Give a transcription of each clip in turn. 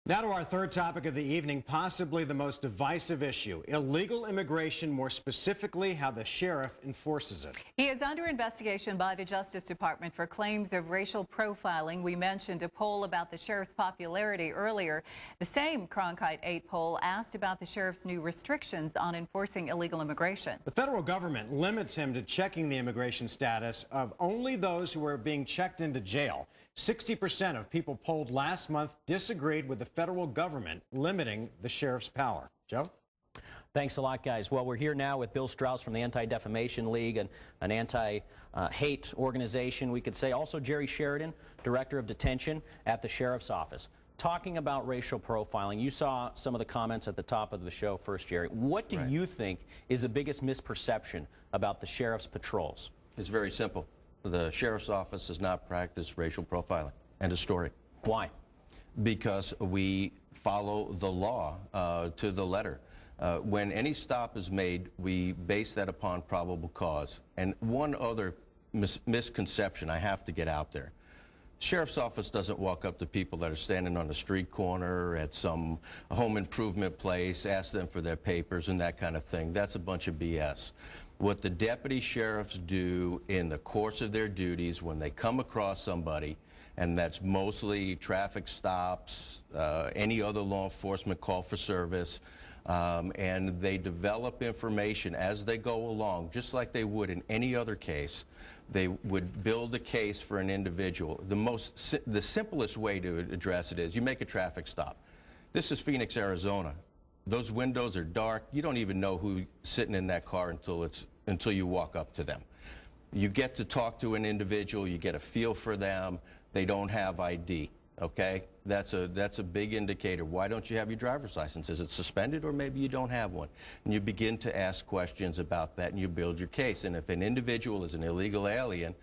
Now to our third topic of the evening, possibly the most divisive issue, illegal immigration, more specifically how the sheriff enforces it. He is under investigation by the Justice Department for claims of racial profiling. We mentioned a poll about the sheriff's popularity earlier. The same Cronkite 8 poll asked about the sheriff's new restrictions on enforcing illegal immigration. The federal government limits him to checking the immigration status of only those who are being checked into jail. 60% of people polled last month disagreed with the federal government limiting the sheriff's power. Joe? Thanks a lot, guys. Well, we're here now with Bill Strauss from the Anti-Defamation League, and an anti-hate organization, we could say. Also, Jerry Sheridan, Director of Detention at the Sheriff's Office. Talking about racial profiling, you saw some of the comments at the top of the show first, Jerry. What do you think is the biggest misperception about the sheriff's patrols? It's very simple. The Sheriff's Office does not practice racial profiling. End of story. Why? Because we follow the law to the letter. When any stop is made, we base that upon probable cause. And one other misconception I have to get out there. Sheriff's Office doesn't walk up to people that are standing on a street corner at some home improvement place, ask them for their papers and that kind of thing. That's a bunch of BS. What the deputy sheriffs do in the course of their duties when they come across somebody, and that's mostly traffic stops, any other law enforcement call for service, and they develop information as they go along, just like they would in any other case. They would build a case for an individual. The simplest way to address it is you make a traffic stop. This is Phoenix, Arizona. Those windows are dark. You don't even know who's sitting in that car until you walk up to them. You get to talk to an individual. You get a feel for them. They don't have ID. Okay, that's a big indicator. Why don't you have your driver's license? Is it suspended, or maybe you don't have one? And you begin to ask questions about that, and you build your case. And if an individual is an illegal alien,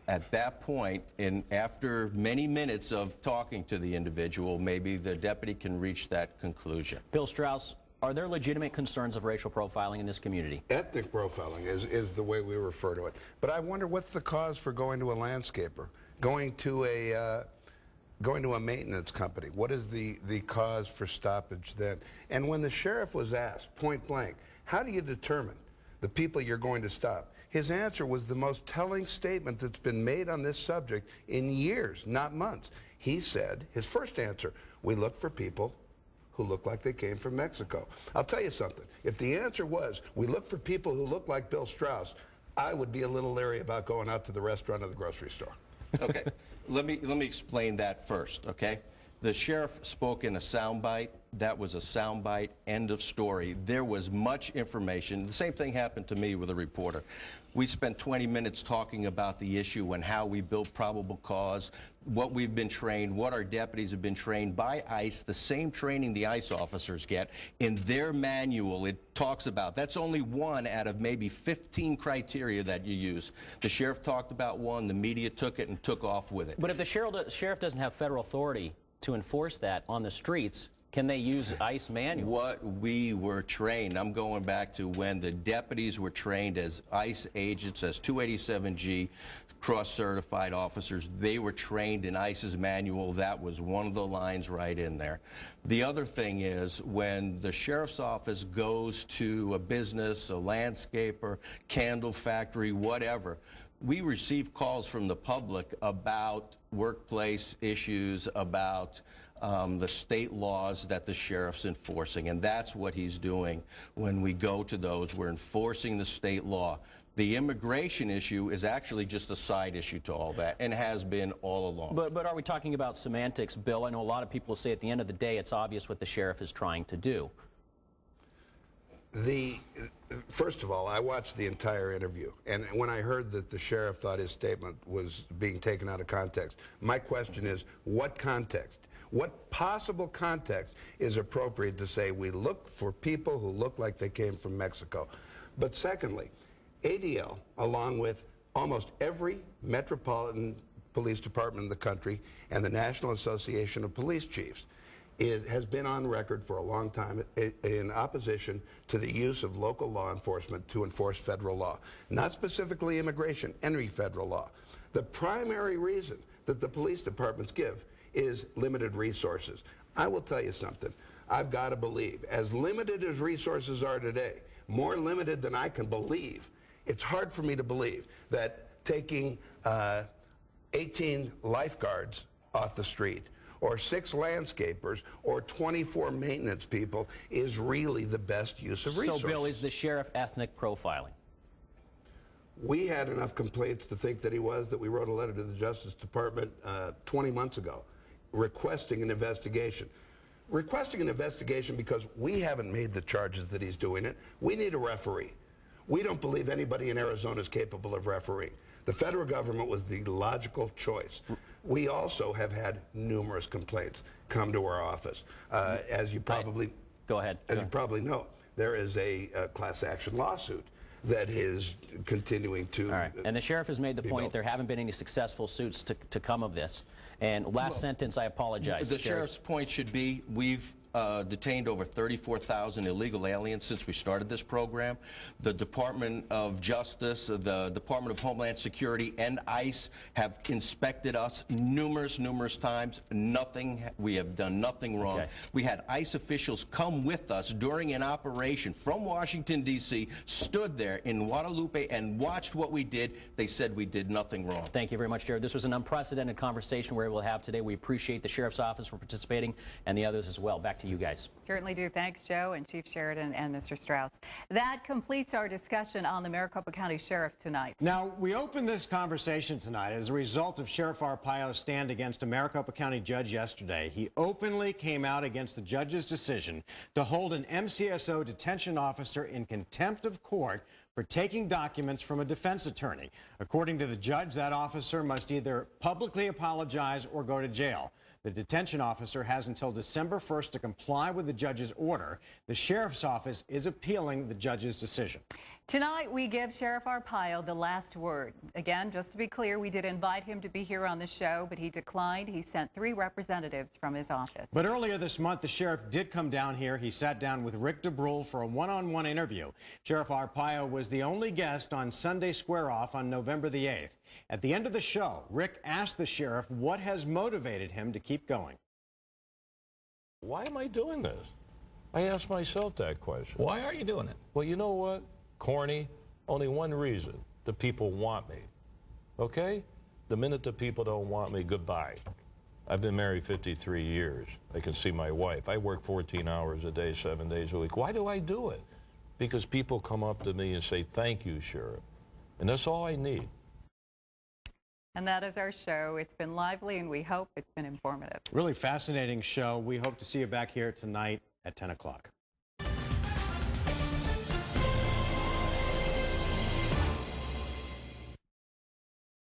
at that point, after many minutes of talking to the individual, maybe the deputy can reach that conclusion. Bill Strauss, are there legitimate concerns of racial profiling in this community? Ethnic profiling is the way we refer to it. But I wonder what's the cause for going to a landscaper, going to a maintenance company. What is the cause for stoppage then? And when the sheriff was asked point blank, how do you determine the people you're going to stop? His answer was the most telling statement that's been made on this subject in years, not months. He said, his first answer, we look for people who look like they came from Mexico. I'll tell you something. If the answer was, we look for people who look like Bill Strauss, I would be a little leery about going out to the restaurant or the grocery store. Okay, let me explain that first, okay? The sheriff spoke in a soundbite. That was a soundbite, end of story. There was much information. The same thing happened to me with a reporter. We spent 20 minutes talking about the issue and how we built probable cause, what we've been trained, what our deputies have been trained by ICE, the same training the ICE officers get. In their manual, it talks about, that's only one out of maybe 15 criteria that you use. The sheriff talked about one, the media took it and took off with it. But if the sheriff doesn't have federal authority to enforce that on the streets, can they use ICE manual? What we were trained, I'm going back to when the deputies were trained as ICE agents, as 287G cross-certified officers. They were trained in ICE's manual. That was one of the lines right in there. The other thing is when the sheriff's office goes to a business, a landscaper, candle factory, whatever, we receive calls from the public about workplace issues, about the state laws that the sheriff's enforcing, and that's what he's doing when we go to those. We're enforcing the state law. The immigration issue is actually just a side issue to all that, and has been all along. But are we talking about semantics, Bill? I know a lot of people say at the end of the day it's obvious what the sheriff is trying to do. First of all, I watched the entire interview, and when I heard that the sheriff thought his statement was being taken out of context, my question is, what context? What possible context is appropriate to say we look for people who look like they came from Mexico? But secondly, ADL, along with almost every metropolitan police department in the country and the National Association of Police Chiefs, has been on record for a long time in opposition to the use of local law enforcement to enforce federal law. Not specifically immigration, any federal law. The primary reason that the police departments give is limited resources. I will tell you something. I've got to believe, as limited as resources are today, more limited than I can believe, it's hard for me to believe that taking 18 lifeguards off the street, or 6 landscapers, or 24 maintenance people is really the best use of resources. So, Bill, is the sheriff ethnic profiling? We had enough complaints to think that he was, that we wrote a letter to the Justice Department 20 months ago requesting an investigation. Requesting an investigation because we haven't made the charges that he's doing it. We need a referee. We don't believe anybody in Arizona is capable of refereeing. The federal government was the logical choice. We also have had numerous complaints come to our office. As you probably Go ahead. As you probably know, there is a class action lawsuit that is continuing to. All right. And the sheriff has made the point there haven't been any successful suits to come of this. And last sentence, I apologize. The sheriff's point should be we've detained over 34,000 illegal aliens since we started this program. The Department of Justice, the Department of Homeland Security, and ICE have inspected us numerous times. We have done nothing wrong. Okay. We had ICE officials come with us during an operation from Washington, D.C., stood there in Guadalupe and watched what we did. They said we did nothing wrong. Thank you very much, Jared. This was an unprecedented conversation we're able to have today. We appreciate the sheriff's office for participating and the others as well. Back to you guys. Certainly do. Thanks, Joe and Chief Sheridan and Mr. Strauss. That completes our discussion on the Maricopa County Sheriff tonight. Now, we opened this conversation tonight as a result of Sheriff Arpaio's stand against a Maricopa County judge yesterday. He openly came out against the judge's decision to hold an MCSO detention officer in contempt of court for taking documents from a defense attorney. According to the judge, that officer must either publicly apologize or go to jail. The detention officer has until December 1st to comply with the judge's order. The sheriff's office is appealing the judge's decision. Tonight, we give Sheriff Arpaio the last word. Again, just to be clear, we did invite him to be here on the show, but he declined. He sent 3 representatives from his office. But earlier this month, the sheriff did come down here. He sat down with Rick DeBrule for a one-on-one interview. Sheriff Arpaio was the only guest on Sunday Square Off on November the 8th. At the end of the show, Rick asked the sheriff what has motivated him to keep going. Why am I doing this? I ask myself that question. Why are you doing it? Well, you know what? Corny. Only one reason. The people want me. Okay? The minute the people don't want me, goodbye. I've been married 53 years. I can see my wife. I work 14 hours a day, 7 days a week. Why do I do it? Because people come up to me and say, thank you, Sheriff. And that's all I need. And that is our show. It's been lively, and we hope it's been informative. Really fascinating show. We hope to see you back here tonight at 10 o'clock.